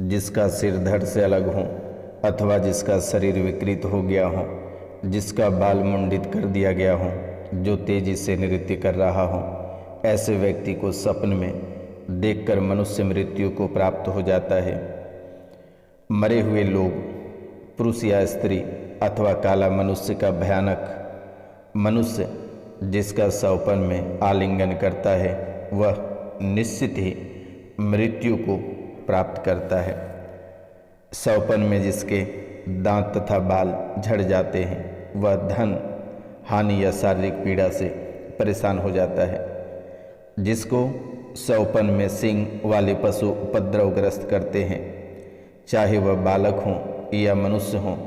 जिसका सिर धड़ से अलग हो अथवा जिसका शरीर विकृत हो गया हो, जिसका बाल मुंडित कर दिया गया हो, जो तेजी से नृत्य कर रहा हो, ऐसे व्यक्ति को स्वप्न में देखकर मनुष्य मृत्यु को प्राप्त हो जाता है। मरे हुए लोग, पुरुष या स्त्री अथवा काला मनुष्य का भयानक मनुष्य जिसका स्वप्न में आलिंगन करता है, वह निश्चित ही मृत्यु को प्राप्त करता है। स्वप्न में जिसके दांत तथा बाल झड़ जाते हैं, वह धन हानि या शारीरिक पीड़ा से परेशान हो जाता है। जिसको स्वप्न में सिंह वाले पशु उपद्रवग्रस्त करते हैं, चाहे वह बालक हो या मनुष्य हो,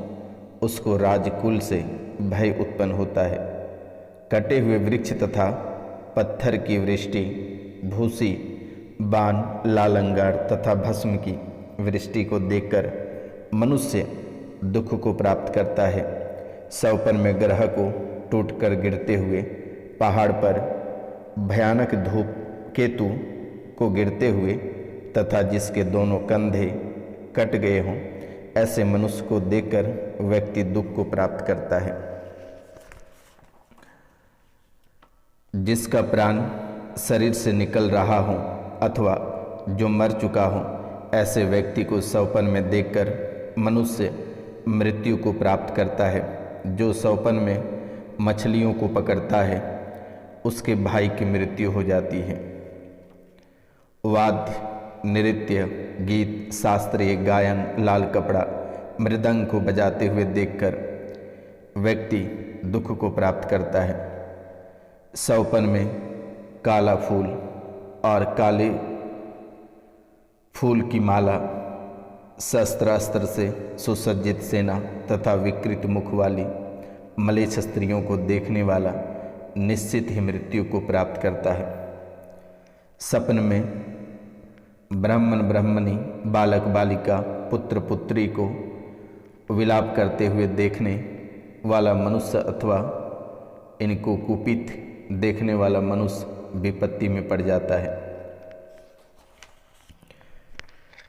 उसको राजकुल से भय उत्पन्न होता है। कटे हुए वृक्ष तथा पत्थर की वृष्टि, भूसी, बाण, लाल अंगार तथा भस्म की वृष्टि को देखकर मनुष्य दुख को प्राप्त करता है। स्वप्न में ग्रह को टूटकर गिरते हुए पहाड़ पर, भयानक धूप केतु को गिरते हुए तथा जिसके दोनों कंधे कट गए हों, ऐसे मनुष्य को देखकर व्यक्ति दुख को प्राप्त करता है। जिसका प्राण शरीर से निकल रहा हो अथवा जो मर चुका हो, ऐसे व्यक्ति को स्वप्न में देखकर मनुष्य मृत्यु को प्राप्त करता है। जो स्वप्न में मछलियों को पकड़ता है, उसके भाई की मृत्यु हो जाती है। वाद्य, नृत्य, गीत, शास्त्रीय गायन, लाल कपड़ा, मृदंग को बजाते हुए देखकर व्यक्ति दुख को प्राप्त करता है। स्वप्न में काला फूल और काले फूल की माला, शस्त्रास्त्र से सुसज्जित सेना तथा विकृत मुख वाली मलेच्छ स्त्रियों को देखने वाला निश्चित ही मृत्यु को प्राप्त करता है। सपन में ब्राह्मण ब्राह्मणी, बालक बालिका, पुत्र पुत्री को विलाप करते हुए देखने वाला मनुष्य अथवा इनको कुपित देखने वाला मनुष्य विपत्ति में पड़ जाता है।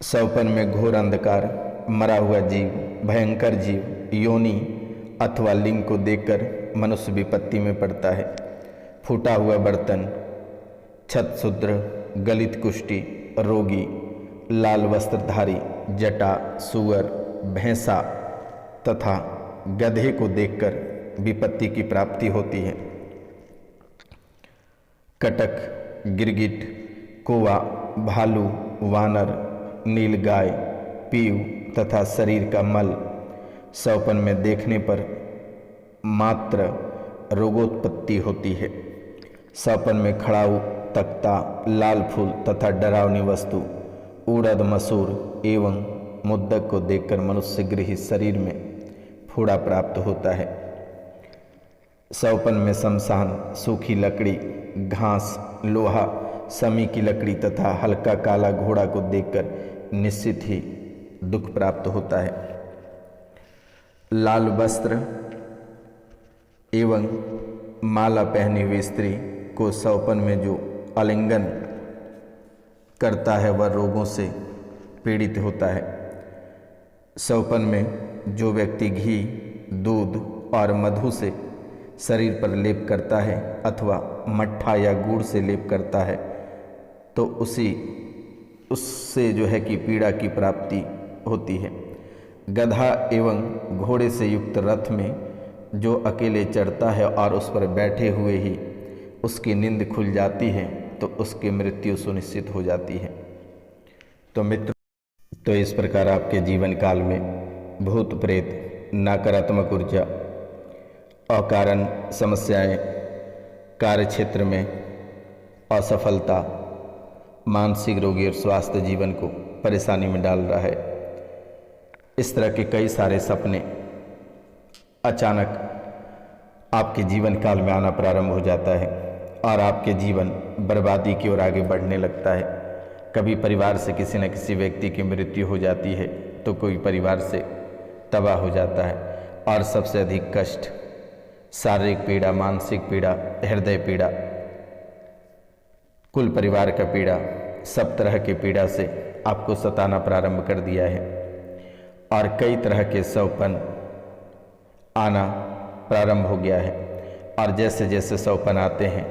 स्वप्न में घोर अंधकार, मरा हुआ जीव, भयंकर जीव, योनि अथवा लिंग को देखकर मनुष्य विपत्ति में पड़ता है। फूटा हुआ बर्तन, छतशूद्र, गलित कुष्ठी, रोगी, लाल वस्त्रधारी, जटा, सुअर, भैंसा तथा गधे को देखकर विपत्ति की प्राप्ति होती है। कटक, गिरगिट, कौवा, भालू, वानर, नीलगाय, पीव तथा शरीर का मल स्वप्न में देखने पर मात्र रोगोत्पत्ति होती है। स्वप्न में खड़ाऊ, तख्ता, लाल फूल तथा डरावनी वस्तु, उड़द, मसूर एवं मुद्दक को देखकर मनुष्य गृहित शरीर में फोड़ा प्राप्त होता है। स्वप्न में शमशान, सूखी लकड़ी, घास, लोहा, समी की लकड़ी तथा हल्का काला घोड़ा को देखकर निश्चित ही दुख प्राप्त होता है। लाल वस्त्र एवं माला पहनी हुई स्त्री को स्वप्न में जो आलिंगन करता है, वह रोगों से पीड़ित होता है। स्वप्न में जो व्यक्ति घी, दूध और मधु से शरीर पर लेप करता है अथवा मट्ठा या गुड़ से लेप करता है, तो उससे जो है कि पीड़ा की प्राप्ति होती है। गधा एवं घोड़े से युक्त रथ में जो अकेले चढ़ता है और उस पर बैठे हुए ही उसकी नींद खुल जाती है, तो उसकी मृत्यु सुनिश्चित हो जाती है। तो मित्र, तो इस प्रकार आपके जीवन काल में भूत प्रेत, नकारात्मक ऊर्जा, अकारण समस्याएं, कार्य क्षेत्र में असफलता, मानसिक रोगी और स्वास्थ्य जीवन को परेशानी में डाल रहा है। इस तरह के कई सारे सपने अचानक आपके जीवन काल में आना प्रारंभ हो जाता है और आपके जीवन बर्बादी की ओर आगे बढ़ने लगता है। कभी परिवार से किसी न किसी व्यक्ति की मृत्यु हो जाती है, तो कोई परिवार से तबाह हो जाता है, और सबसे अधिक कष्ट, शारीरिक पीड़ा, मानसिक पीड़ा, हृदय पीड़ा, कुल परिवार का पीड़ा, सब तरह की पीड़ा से आपको सताना प्रारंभ कर दिया है और कई तरह के सौपन आना प्रारंभ हो गया है। और जैसे जैसे सौपन आते हैं,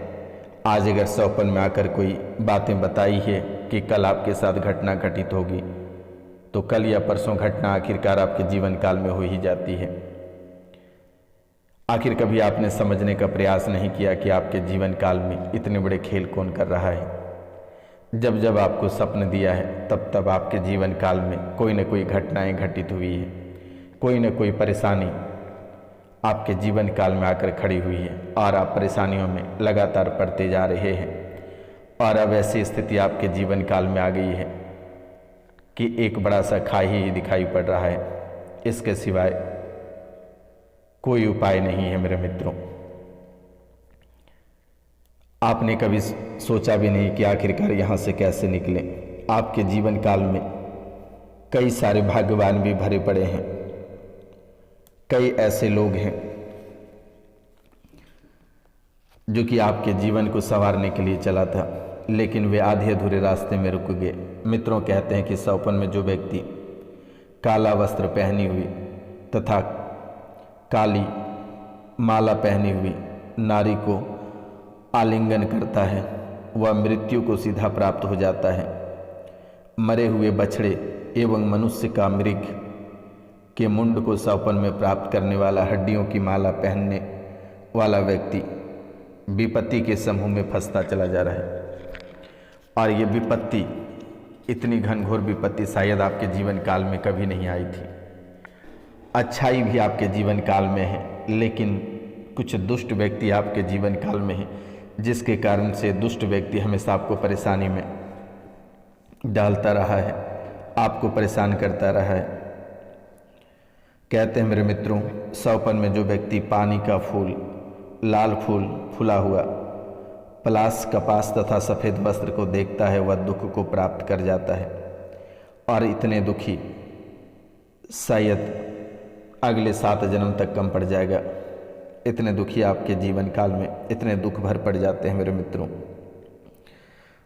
आज अगर सौपन में आकर कोई बातें बताई है कि कल आपके साथ घटना घटित होगी, तो कल या परसों घटना आखिरकार आपके जीवन काल में हो ही जाती है। आखिर कभी आपने समझने का प्रयास नहीं किया कि आपके जीवन काल में इतने बड़े खेल कौन कर रहा है। जब जब आपको स्वप्न दिया है, तब तब आपके जीवन काल में कोई न कोई घटनाएं घटित हुई है, कोई न कोई परेशानी आपके जीवन काल में आकर खड़ी हुई है और आप परेशानियों में लगातार पड़ते जा रहे हैं। और अब ऐसी स्थिति आपके जीवन काल में आ गई है कि एक बड़ा सा खाई ही दिखाई पड़ रहा है, इसके सिवाय कोई उपाय नहीं है। मेरे मित्रों, आपने कभी सोचा भी नहीं कि आखिरकार यहाँ से कैसे निकलें। आपके जीवन काल में कई सारे भाग्यवान भी भरे पड़े हैं, कई ऐसे लोग हैं जो कि आपके जीवन को संवारने के लिए चला था, लेकिन वे आधे अधूरे रास्ते में रुक गए। मित्रों, कहते हैं कि सौपन में जो व्यक्ति काला वस्त्र पहनी हुई तथा काली माला पहनी हुई नारी को आलिंगन करता है, वह मृत्यु को सीधा प्राप्त हो जाता है। मरे हुए बछड़े एवं मनुष्य का मृग के मुंड को सौपन में प्राप्त करने वाला हड्डियों की माला पहनने वाला व्यक्ति विपत्ति के समूह में फंसता चला जा रहा है। और ये विपत्ति, इतनी घनघोर विपत्ति शायद आपके जीवन काल में कभी नहीं आई थी। अच्छाई भी आपके जीवन काल में है, लेकिन कुछ दुष्ट व्यक्ति आपके जीवन काल में है, जिसके कारण से दुष्ट व्यक्ति हमेशा आपको परेशानी में डालता रहा है, आपको परेशान करता रहा है। कहते हैं मेरे मित्रों, सौपन में जो व्यक्ति पानी का फूल, लाल फूल फूला हुआ, पलाश, कपास तथा सफ़ेद वस्त्र को देखता है, वह दुख को प्राप्त कर जाता है। और इतने दुखी शायद अगले 7 जन्म तक कम पड़ जाएगा। इतने दुखी आपके जीवन काल में इतने दुख भर पड़ जाते हैं मेरे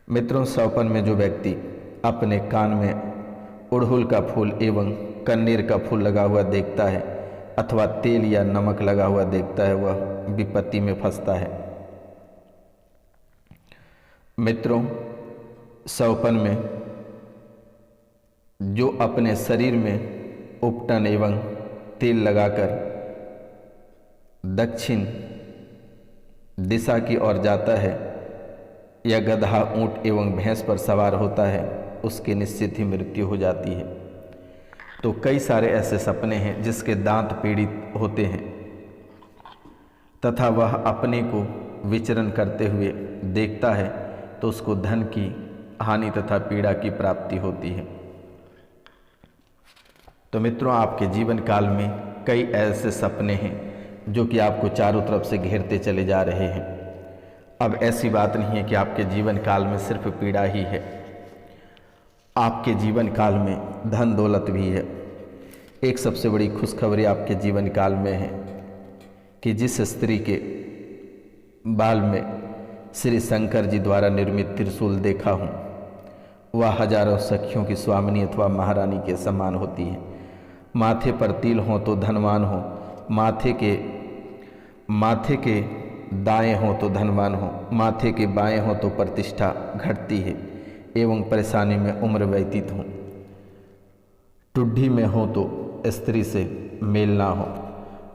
मित्रों, सौपन में जो व्यक्ति अपने कान में उड़हुल का फूल एवं कन्नेर का फूल लगा हुआ देखता है अथवा तेल या नमक लगा हुआ देखता है, वह विपत्ति में फंसता है। मित्रों, सौपन में जो अपने शरीर में उपटन एवं तेल लगाकर दक्षिण दिशा की ओर जाता है या गधा, ऊंट एवं भैंस पर सवार होता है, उसकी निश्चित ही मृत्यु हो जाती है। तो कई सारे ऐसे सपने हैं जिसके दांत पीड़ित होते हैं तथा वह अपने को विचरण करते हुए देखता है, तो उसको धन की हानि तथा पीड़ा की प्राप्ति होती है। तो मित्रों, आपके जीवन काल में कई ऐसे सपने हैं जो कि आपको चारों तरफ से घेरते चले जा रहे हैं। अब ऐसी बात नहीं है कि आपके जीवन काल में सिर्फ पीड़ा ही है, आपके जीवन काल में धन दौलत भी है। एक सबसे बड़ी खुशखबरी आपके जीवन काल में है कि जिस स्त्री के बाल में श्री शंकर जी द्वारा निर्मित त्रिशूल देखा हूँ, वह हजारों सखियों की स्वामिनी अथवा महारानी के समान होती है। माथे पर तिल हो तो धनवान हो, माथे के दाएं हो तो धनवान हो, माथे के बाएं हो तो प्रतिष्ठा घटती है एवं परेशानी में उम्र व्यतीत हो। टुड्डी में हो तो स्त्री से मेल ना हो,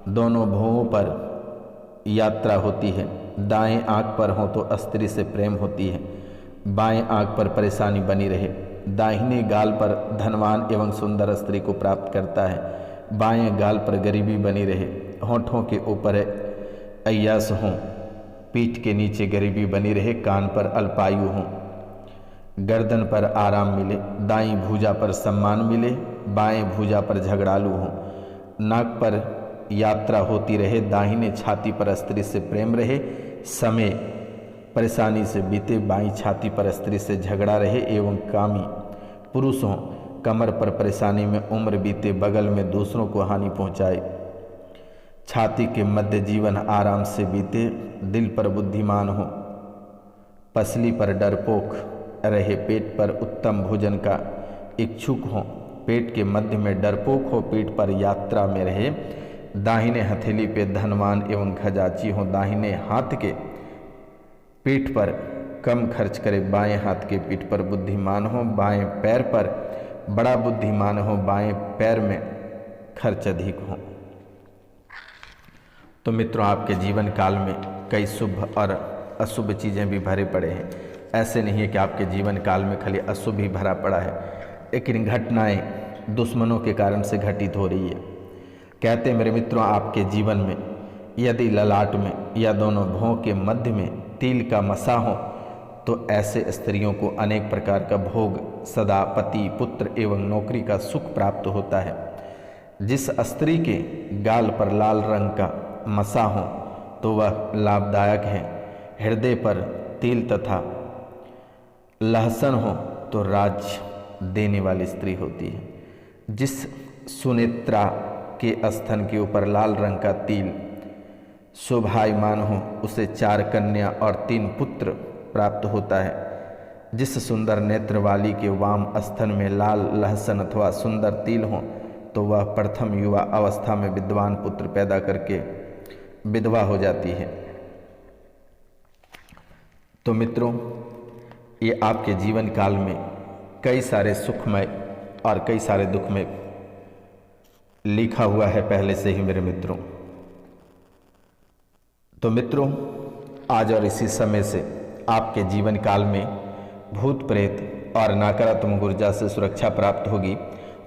दोनों भुवों पर यात्रा होती है। दाएं आँख पर हो तो स्त्री से प्रेम होती है, बाएं आँख पर परेशानी बनी रहे। दाहिने गाल पर धनवान एवं सुंदर स्त्री को प्राप्त करता है, बाएं गाल पर गरीबी बनी रहे। होठों के ऊपर अय्यास हों, पीठ के नीचे गरीबी बनी रहे। कान पर अल्पायु हों, गर्दन पर आराम मिले। दाईं भुजा पर सम्मान मिले, बाएं भुजा पर झगड़ालू हों। नाक पर यात्रा होती रहे, दाहिने छाती पर स्त्री से प्रेम रहे। समय परेशानी से बीते, बाईं छाती पर स्त्री से झगड़ा रहे एवं कामी पुरुष हों। कमर पर परेशानी में उम्र बीते, बगल में दूसरों को हानि पहुँचाए। छाती के मध्य जीवन आराम से बीते, दिल पर बुद्धिमान हो। पसली पर डरपोक रहे, पेट पर उत्तम भोजन का इच्छुक हो, पेट के मध्य में डरपोक हो, पीठ पर यात्रा में रहे, दाहिने हथेली पे धनवान एवं खजाची हो, दाहिने हाथ के पीठ पर कम खर्च करे, बाएं हाथ के पीठ पर बुद्धिमान हो, बाएं पैर पर बड़ा बुद्धिमान हो, बाएं पैर में खर्च अधिक हो। तो मित्रों, आपके जीवन काल में कई शुभ और अशुभ चीज़ें भी भरे पड़े हैं। ऐसे नहीं है कि आपके जीवन काल में खाली अशुभ ही भरा पड़ा है, लेकिन घटनाएं दुश्मनों के कारण से घटित हो रही है। कहते हैं मेरे मित्रों, आपके जीवन में यदि ललाट में या दोनों भौं के मध्य में तिल का मसा हो तो ऐसे स्त्रियों को अनेक प्रकार का भोग, सदा पति, पुत्र एवं नौकरी का सुख प्राप्त होता है। जिस स्त्री के गाल पर लाल रंग का मसा हो तो वह लाभदायक है। हृदय पर तिल तथा लहसन हो तो राज्य देने वाली स्त्री होती है। जिस सुनेत्रा के स्तन के ऊपर लाल रंग का तिल शोभायमान हो उसे 4 कन्या और 3 पुत्र प्राप्त होता है। जिस सुंदर नेत्र वाली के वाम स्तन में लाल लहसन अथवा सुंदर तिल हो तो वह प्रथम युवा अवस्था में विद्वान पुत्र पैदा करके विधवा हो जाती है। तो मित्रों, ये आपके जीवन काल में कई सारे सुखमय और कई सारे दुखमय लिखा हुआ है पहले से ही मेरे मित्रों। तो मित्रों, आज और इसी समय से आपके जीवन काल में भूत प्रेत और नकारात्मक ऊर्जा से सुरक्षा प्राप्त होगी,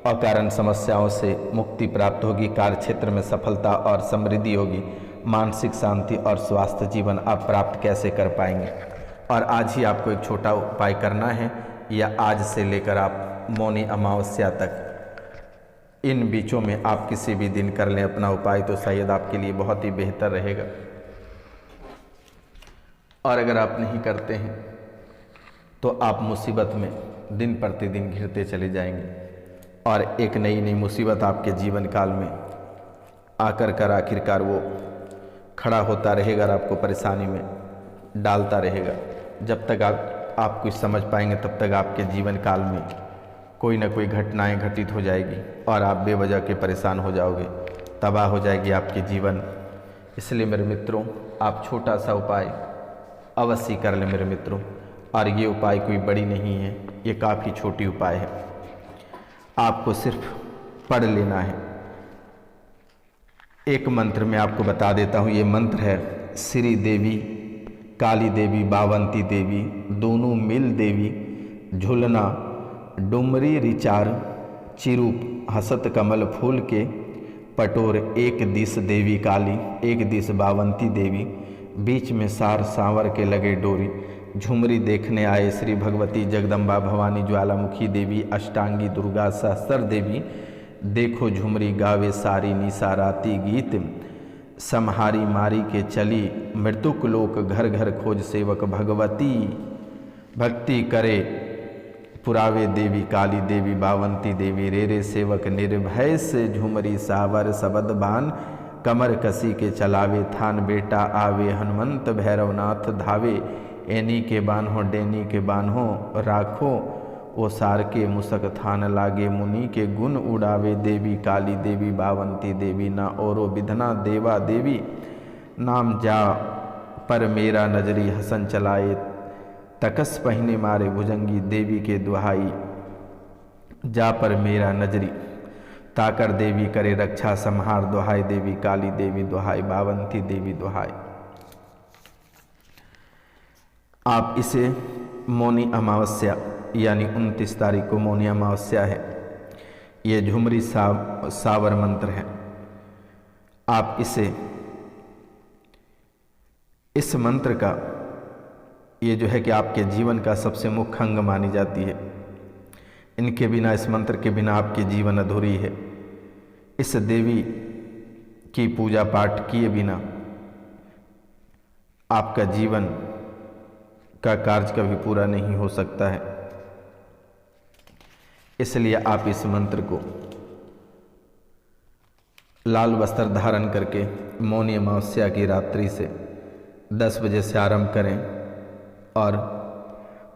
अकारण समस्याओं से मुक्ति प्राप्त होगी, कार्य क्षेत्र में सफलता और समृद्धि होगी, मानसिक शांति और स्वास्थ्य जीवन आप प्राप्त कैसे कर पाएंगे। और आज ही आपको एक छोटा उपाय करना है, या आज से लेकर आप मौनी अमावस्या तक इन बीचों में आप किसी भी दिन कर लें अपना उपाय, तो शायद आपके लिए बहुत ही बेहतर रहेगा। और अगर आप नहीं करते हैं तो आप मुसीबत में दिन प्रतिदिन घिरते चले जाएंगे और एक नई नई मुसीबत आपके जीवन काल में आकर कर आखिरकार वो खड़ा होता रहेगा और आपको परेशानी में डालता रहेगा। जब तक आप कुछ समझ पाएंगे तब तक आपके जीवन काल में कोई ना कोई घटनाएं घटित हो जाएगी और आप बेवजह के परेशान हो जाओगे, तबाह हो जाएगी आपके जीवन। इसलिए मेरे मित्रों, आप छोटा सा उपाय अवश्य कर लें मेरे मित्रों। और ये उपाय कोई बड़ी नहीं है, ये काफ़ी छोटी उपाय है, आपको सिर्फ पढ़ लेना है। एक मंत्र मैं आपको बता देता हूँ। ये मंत्र है श्री देवी, काली देवी, बावंती देवी, दोनों मिल देवी, झुलना डुमरी रिचार, चिरूप हसत कमल फूल के पटोर, एक दिस देवी काली, एक दिस बावंती देवी, बीच में सार सांवर के लगे डोरी, झुमरी देखने आए श्री भगवती जगदम्बा भवानी ज्वालामुखी देवी, अष्टांगी दुर्गा सहस्त्र देवी, देखो झुमरी गावे सारी निसाराती गीत, समहारी मारी के चली मृतुक लोक, घर घर खोज सेवक भगवती, भक्ति करे पुरावे देवी काली देवी बावंती देवी, रे रे सेवक निर्भय से झुमरी सावर सबद बान, कमर कसी के चलावे थान, बेटा आवे हनुमंत भैरवनाथ धावे, एनी के बान हो डेनी के बान हो राखो, ओ सार के मुसक थान लागे, मुनि के गुण उड़ावे, देवी काली देवी बावंती देवी, ना औरो विधना देवा देवी, नाम जा पर मेरा नजरी हसन चलाए, तकस पहिने मारे भुजंगी देवी के दुहाई, जा पर मेरा नजरी ताकर देवी करे रक्षा संहार, दुहाई देवी काली देवी दुहाई, बावंती देवी दुहाई। आप इसे मौनी अमावस्या यानी 29 तारीख को मौनी अमावस्या है, ये झुमरी सावर मंत्र है। आप इस मंत्र का ये जो है कि आपके जीवन का सबसे मुख्य अंग मानी जाती है। इनके बिना, इस मंत्र के बिना आपकी जीवन अधूरी है। इस देवी की पूजा पाठ किए बिना आपका जीवन का कार्य कभी पूरा नहीं हो सकता है। इसलिए आप इस मंत्र को लाल वस्त्र धारण करके मौनी अमावस्या की रात्रि से 10 बजे से आरंभ करें और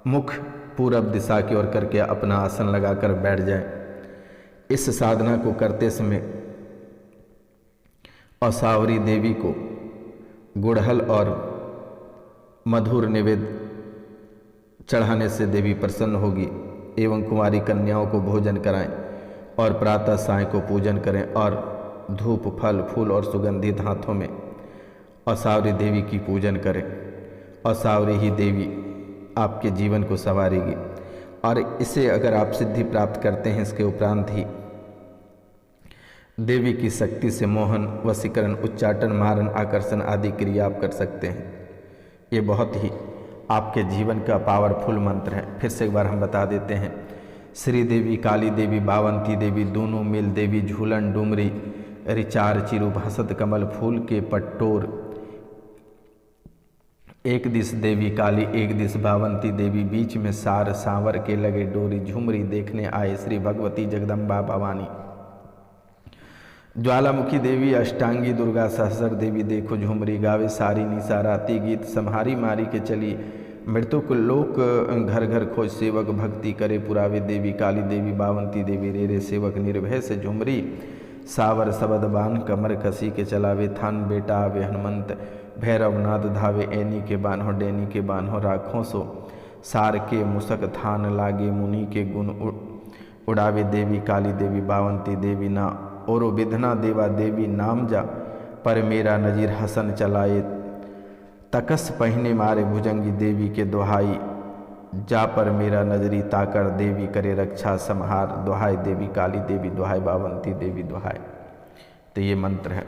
मुख पूरब दिशा की ओर करके अपना आसन लगाकर बैठ जाएं। इस साधना को करते समय असावरी देवी को गुड़हल और मधुर निवेद्य चढ़ाने से देवी प्रसन्न होगी एवं कुमारी कन्याओं को भोजन कराएं और प्रातः साय को पूजन करें और धूप फल फूल और सुगंधित हाथों में असावरी देवी की पूजन करें। असावरी ही देवी आपके जीवन को संवारेगी और इसे अगर आप सिद्धि प्राप्त करते हैं इसके उपरांत ही देवी की शक्ति से मोहन वशीकरण उच्चाटन मारण आकर्षण आदि क्रिया आप कर सकते हैं। ये बहुत ही आपके जीवन का पावरफुल मंत्र है। फिर से एक बार हम बता देते हैं। श्री देवी काली देवी बावंती देवी दोनों मिल देवी झूलन डुमरी रिचार चिरु भसत कमल फूल के पट्टोर एक दिस देवी काली एक दिस बावंती देवी बीच में सार सांवर के लगे डोरी झुमरी देखने आए श्री भगवती जगदम्बा भवानी। ज्वालामुखी देवी अष्टांगी दुर्गा सहस्र देवी देखो झुमरी गावे सारी निशा राती गीत सम्हारी मारी के चली मृतक लोक घर घर खोज सेवक भक्ति करे पुरावे देवी काली देवी बावंती देवी रे रे सेवक निर्भय से झुमरी सावर सबद बान कमर कसी के चलावे थान बेटा आवे हनुमंत भैरव नाद धावे ऐनी के बान्हो डैनी के बान्हो राखों सो सार के मुसक थान लागे मुनि के गुण उड़ावे देवी काली देवी बावंती देवी ना और विधना देवा देवी नाम जा पर मेरा नजीर हसन चलाए तकस पहने मारे भुजंगी देवी के दोहाई जा पर मेरा नजरी ताकर देवी करे रक्षा संहार दोहाई देवी काली देवी दोहाई बावंती देवी दोहाई। तो ये मंत्र है।